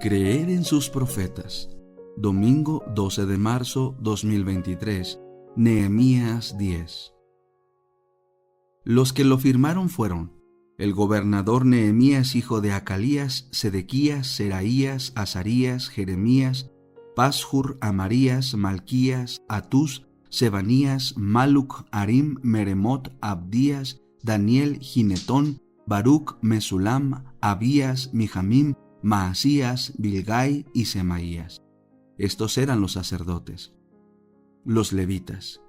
Creer en sus profetas. Domingo 12 de marzo 2023. Nehemías 10. Los que lo firmaron fueron el gobernador Nehemías, hijo de Acalías, Sedequías, Seraías, Azarías, Jeremías, Pashur, Amarías, Malquías, Atús, Sebanías, Maluc, Harim, Meremot, Abdías, Daniel, Ginetón, Baruc, Mesulam, Abías, Mijamim, Maasías, Bilgai y Semaías. Estos eran los sacerdotes. Los levitas.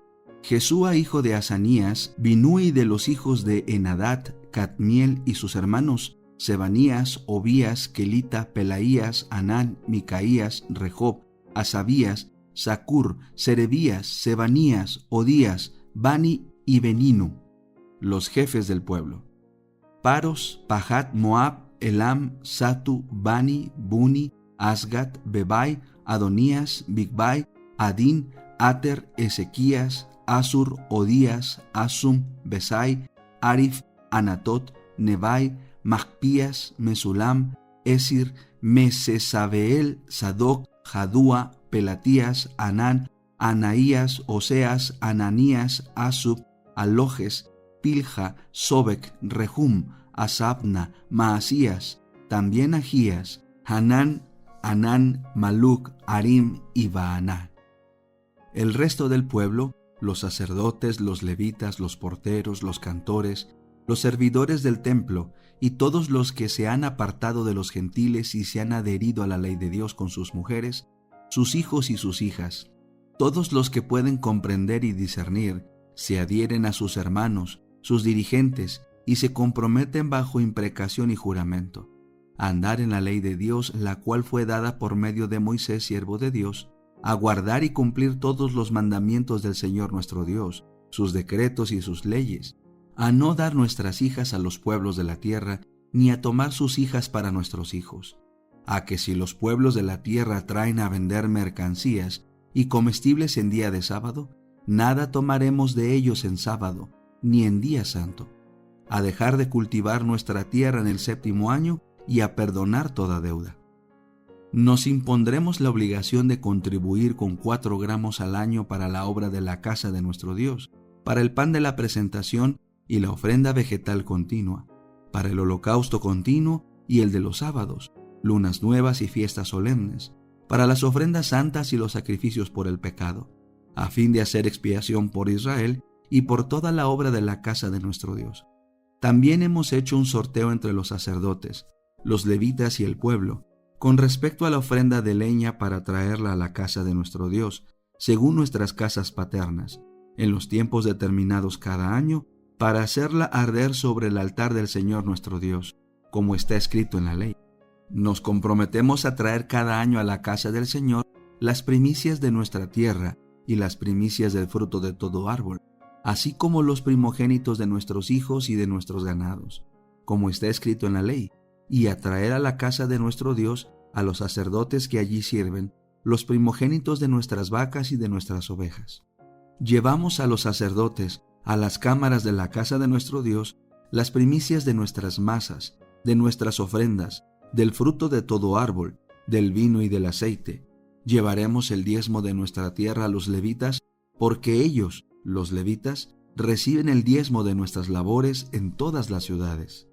Jesúa, hijo de Asanías, Binui de los hijos de Enadad, Cadmiel y sus hermanos, Sebanías, Obías, Kelita, Pelaías, Anán, Micaías, Rehob, Asabías, Zacur, Serebías, Sebanías, Odías, Bani y Beninu, los jefes del pueblo. Paros, Pahat, Moab, Elam, Satu, Bani, Buni, Asgat, Bebai, Adonías, Bigbai, Adín, Ater, Ezequías, Asur, Odías, Asum, Besai, Arif, Anatot, Nebai, Magpías, Mesulam, Esir, Mesesabeel, Sadoc, Jadúa, Pelatías, Anán, Anaías, Oseas, Ananías, Asub, Alojes, Pilja, Sobek, Rehum, Asabna, Maasías, también Agías, Hanán, Anán, Maluc, Harim y Baaná. El resto del pueblo, los sacerdotes, los levitas, los porteros, los cantores, los servidores del templo y todos los que se han apartado de los gentiles y se han adherido a la ley de Dios con sus mujeres, sus hijos y sus hijas, todos los que pueden comprender y discernir, se adhieren a sus hermanos, sus dirigentes, y se comprometen bajo imprecación y juramento a andar en la ley de Dios, la cual fue dada por medio de Moisés, siervo de Dios, a guardar y cumplir todos los mandamientos del Señor nuestro Dios, sus decretos y sus leyes, a no dar nuestras hijas a los pueblos de la tierra, ni a tomar sus hijas para nuestros hijos, a que si los pueblos de la tierra traen a vender mercancías y comestibles en día de sábado, nada tomaremos de ellos en sábado, ni en día santo, a dejar de cultivar nuestra tierra en el 7º año y a perdonar toda deuda. Nos impondremos la obligación de contribuir con 4 gramos al año para la obra de la casa de nuestro Dios, para el pan de la presentación y la ofrenda vegetal continua, para el holocausto continuo y el de los sábados, lunas nuevas y fiestas solemnes, para las ofrendas santas y los sacrificios por el pecado, a fin de hacer expiación por Israel y por toda la obra de la casa de nuestro Dios. También hemos hecho un sorteo entre los sacerdotes, los levitas y el pueblo, con respecto a la ofrenda de leña para traerla a la casa de nuestro Dios, según nuestras casas paternas, en los tiempos determinados cada año, para hacerla arder sobre el altar del Señor nuestro Dios, como está escrito en la ley. Nos comprometemos a traer cada año a la casa del Señor las primicias de nuestra tierra y las primicias del fruto de todo árbol, así como los primogénitos de nuestros hijos y de nuestros ganados, como está escrito en la ley, y a traer a la casa de nuestro Dios a los sacerdotes que allí sirven, los primogénitos de nuestras vacas y de nuestras ovejas. Llevamos a los sacerdotes a las cámaras de la casa de nuestro Dios las primicias de nuestras masas, de nuestras ofrendas, del fruto de todo árbol, del vino y del aceite. Llevaremos el diezmo de nuestra tierra a los levitas, porque ellos, los levitas, reciben el diezmo de nuestras labores en todas las ciudades.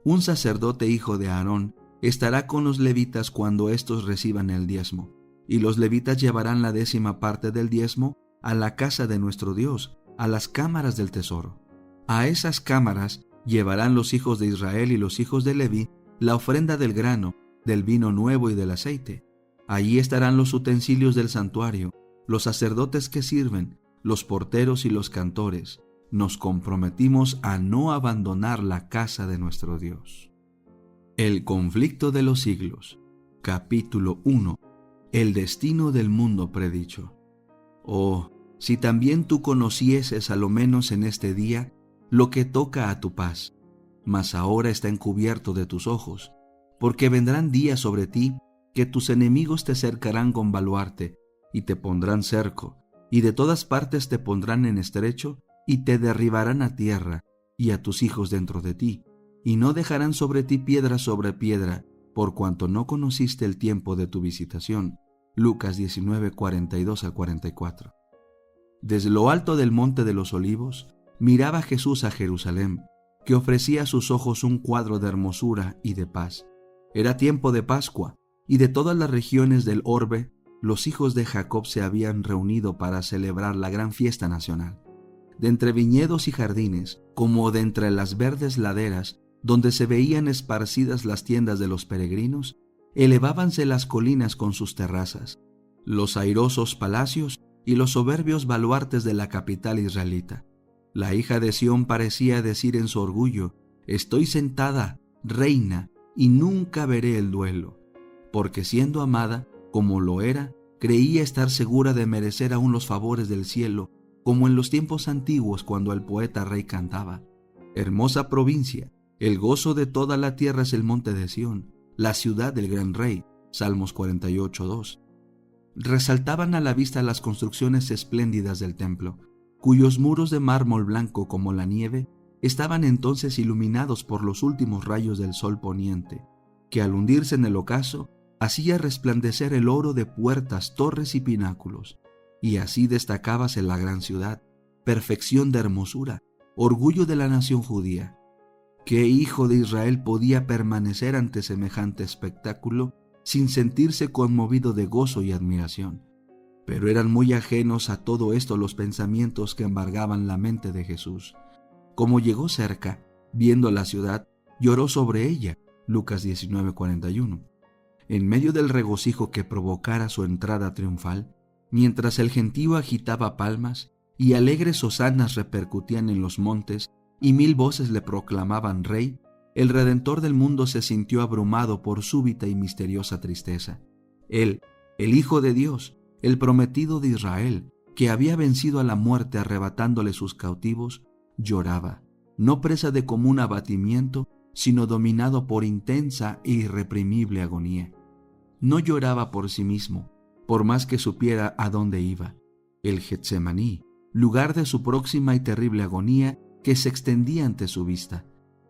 Un sacerdote hijo de Aarón estará con los levitas cuando éstos reciban el diezmo, y los levitas llevarán la 10ª parte del diezmo a la casa de nuestro Dios, a las cámaras del tesoro. A esas cámaras llevarán los hijos de Israel y los hijos de Leví la ofrenda del grano, del vino nuevo y del aceite. Allí estarán los utensilios del santuario, los sacerdotes que sirven, los porteros y los cantores. Nos comprometimos a no abandonar la casa de nuestro Dios. El conflicto de los siglos. Capítulo 1. El destino del mundo predicho. Oh, si también tú conocieses a lo menos en este día lo que toca a tu paz, mas ahora está encubierto de tus ojos, porque vendrán días sobre ti que tus enemigos te cercarán con baluarte y te pondrán cerco, y de todas partes te pondrán en estrecho y te derribarán a tierra y a tus hijos dentro de ti, y no dejarán sobre ti piedra sobre piedra, por cuanto no conociste el tiempo de tu visitación. Lucas 19, 42 al 44. Desde lo alto del monte de los Olivos, miraba Jesús a Jerusalén, que ofrecía a sus ojos un cuadro de hermosura y de paz. Era tiempo de Pascua, y de todas las regiones del orbe, los hijos de Jacob se habían reunido para celebrar la gran fiesta nacional. De entre viñedos y jardines, como de entre las verdes laderas, donde se veían esparcidas las tiendas de los peregrinos, elevábanse las colinas con sus terrazas, los airosos palacios y los soberbios baluartes de la capital israelita. La hija de Sión parecía decir en su orgullo: estoy sentada, reina, y nunca veré el duelo, porque siendo amada, como lo era, creía estar segura de merecer aún los favores del cielo, como en los tiempos antiguos cuando el poeta rey cantaba: hermosa provincia, el gozo de toda la tierra es el monte de Sión, la ciudad del gran rey. Salmos 48:2. Resaltaban a la vista las construcciones espléndidas del templo, cuyos muros de mármol blanco como la nieve estaban entonces iluminados por los últimos rayos del sol poniente, que al hundirse en el ocaso hacía resplandecer el oro de puertas, torres y pináculos, y así destacábase la gran ciudad, perfección de hermosura, orgullo de la nación judía. ¿Qué hijo de Israel podía permanecer ante semejante espectáculo sin sentirse conmovido de gozo y admiración? Pero eran muy ajenos a todo esto los pensamientos que embargaban la mente de Jesús. Como llegó cerca, viendo la ciudad, lloró sobre ella. Lucas 19:41. En medio del regocijo que provocara su entrada triunfal, mientras el gentío agitaba palmas y alegres hosanas repercutían en los montes y 1000 voces le proclamaban rey, el Redentor del mundo se sintió abrumado por súbita y misteriosa tristeza. Él, el Hijo de Dios, el prometido de Israel, que había vencido a la muerte arrebatándole sus cautivos, lloraba, no presa de común abatimiento, sino dominado por intensa e irreprimible agonía. No lloraba por sí mismo, por más que supiera a dónde iba. El Getsemaní, lugar de su próxima y terrible agonía, que se extendía ante su vista.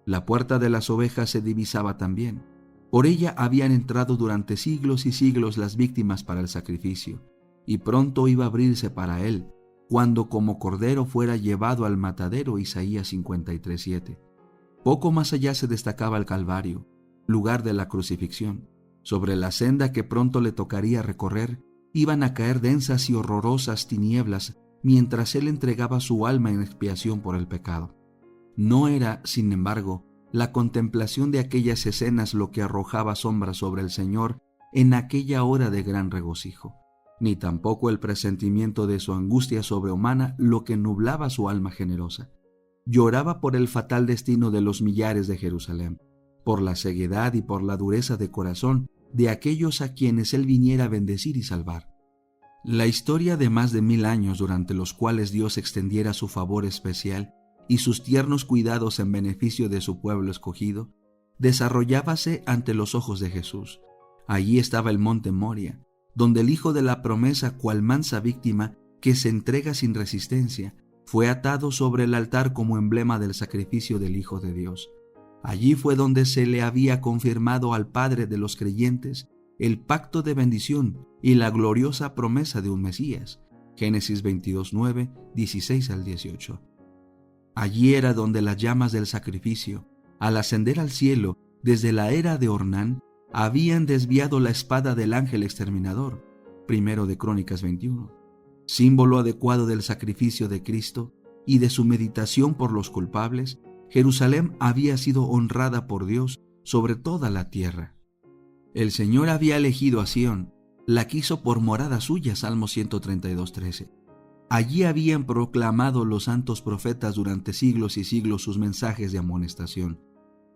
La puerta de las ovejas se divisaba también. Por ella habían entrado durante siglos y siglos las víctimas para el sacrificio, y pronto iba a abrirse para él, cuando como cordero fuera llevado al matadero. Isaías 53:7. Poco más allá se destacaba el Calvario, lugar de la crucifixión. Sobre la senda que pronto le tocaría recorrer, iban a caer densas y horrorosas tinieblas, mientras él entregaba su alma en expiación por el pecado. No era, sin embargo, la contemplación de aquellas escenas lo que arrojaba sombra sobre el Señor en aquella hora de gran regocijo, ni tampoco el presentimiento de su angustia sobrehumana lo que nublaba su alma generosa. Lloraba por el fatal destino de los millares de Jerusalén, por la ceguedad y por la dureza de corazón de aquellos a quienes él viniera a bendecir y salvar. La historia de más de 1000 años durante los cuales Dios extendiera su favor especial y sus tiernos cuidados en beneficio de su pueblo escogido, desarrollábase ante los ojos de Jesús. Allí estaba el monte Moria, donde el hijo de la promesa, cual mansa víctima que se entrega sin resistencia, fue atado sobre el altar como emblema del sacrificio del Hijo de Dios. Allí fue donde se le había confirmado al Padre de los creyentes el pacto de bendición y la gloriosa promesa de un Mesías. Génesis 22:9, 16 al 18. Allí era donde las llamas del sacrificio, al ascender al cielo desde la era de Ornán, habían desviado la espada del ángel exterminador. Primero de Crónicas 21. Símbolo adecuado del sacrificio de Cristo y de su meditación por los culpables, Jerusalén había sido honrada por Dios sobre toda la tierra. El Señor había elegido a Sión, la quiso por morada suya. Salmo 132:13. Allí habían proclamado los santos profetas durante siglos y siglos sus mensajes de amonestación.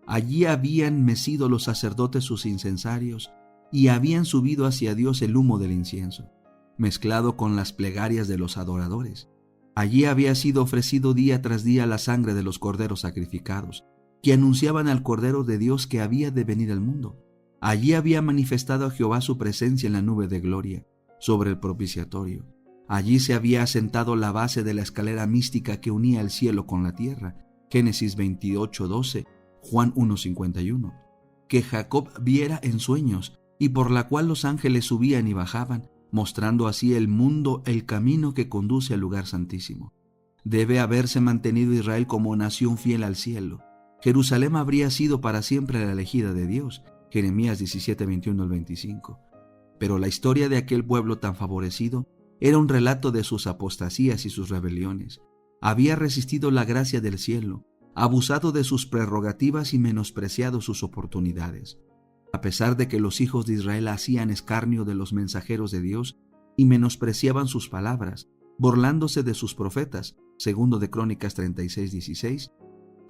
Allí habían mecido los sacerdotes sus incensarios y habían subido hacia Dios el humo del incienso, mezclado con las plegarias de los adoradores. Allí había sido ofrecido día tras día la sangre de los corderos sacrificados, que anunciaban al Cordero de Dios que había de venir al mundo. Allí había manifestado a Jehová su presencia en la nube de gloria, sobre el propiciatorio. Allí se había asentado la base de la escalera mística que unía el cielo con la tierra. Génesis 28:12, Juan 1:51. que Jacob viera en sueños, y por la cual los ángeles subían y bajaban, mostrando así el mundo el camino que conduce al lugar santísimo. Debe haberse mantenido Israel como nación fiel al cielo. Jerusalén habría sido para siempre la elegida de Dios. Jeremías 17, 21 al 25. Pero la historia de aquel pueblo tan favorecido era un relato de sus apostasías y sus rebeliones. Había resistido la gracia del cielo, abusado de sus prerrogativas y menospreciado sus oportunidades. A pesar de que los hijos de Israel hacían escarnio de los mensajeros de Dios y menospreciaban sus palabras, burlándose de sus profetas, segundo de Crónicas 36:16,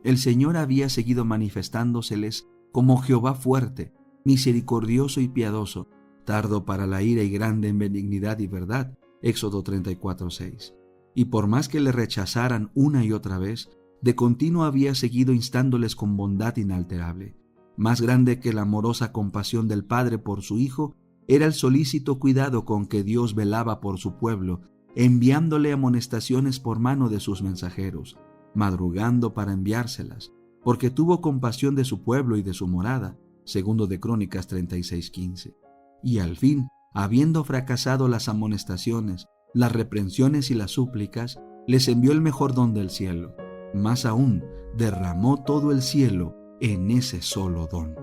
el Señor había seguido manifestándoseles como Jehová fuerte, misericordioso y piadoso, tardo para la ira y grande en benignidad y verdad, Éxodo 34:6. Y por más que le rechazaran una y otra vez, de continuo había seguido instándoles con bondad inalterable. Más grande que la amorosa compasión del Padre por su Hijo, era el solícito cuidado con que Dios velaba por su pueblo, enviándole amonestaciones por mano de sus mensajeros, madrugando para enviárselas, porque tuvo compasión de su pueblo y de su morada, segundo de Crónicas 36:15. Y al fin, habiendo fracasado las amonestaciones, las reprensiones y las súplicas, les envió el mejor don del cielo. Más aún, derramó todo el cielo en ese solo don.